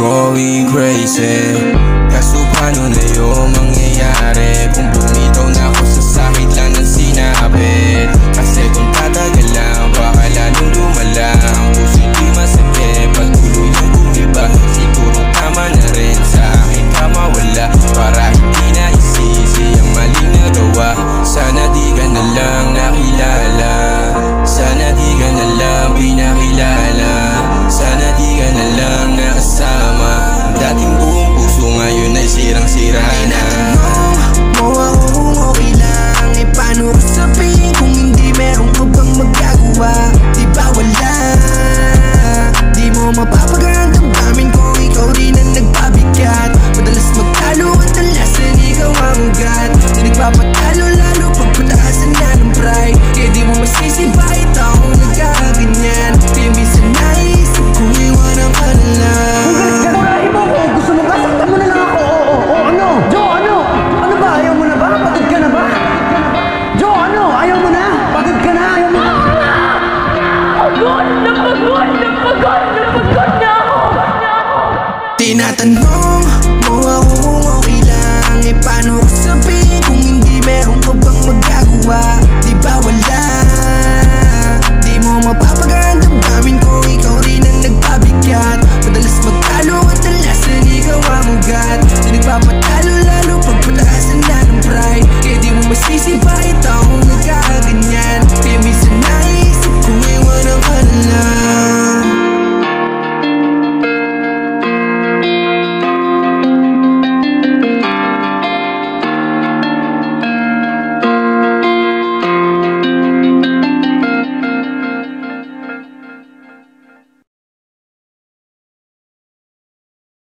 going crazy. Kaso paano na yung mangyayari kung bumitaw na ako sa sakit lang ng sinapit? Kasi kung tatagal lang baka lalong lumala. Ang puso'y di masakit pag tuloy ng gumiba. Siguro tama na rin sa akin ka mawala, para hindi na isisi ang maling nagawa. Sana di ka na lang nakilala, sana di ka na lang pinakilala, sana di ka na lang nakasama. Ang dating buong puso ngayon ay sirang-sira na. Tinatanong mo ako kung okay lang, eh paano ko sabihin kung hindi meron ka bang magagawa? Di ba wala? Di mo mapapagaan damdamin kung ikaw rin ang nagpabigat. Madalas magtalo at talasan ikaw ang ugat, na nagpapatalo lalo pag pataasan na ng pride. Kaya di mo masisi bakit ako nagkaganyan. Kaya minsan naisip kung iwanan ka na lang. Kung galit ka, mo ako. Gusto mo ba? Saktan mo na lang ako. Ano? Joe, ano? Ano ba? Ayaw mo na ba? Pagod ka na ba? Joe, ano? Ayaw mo na? Pagod ka na? Ayaw mo na? Napagod na ako. Tinatanong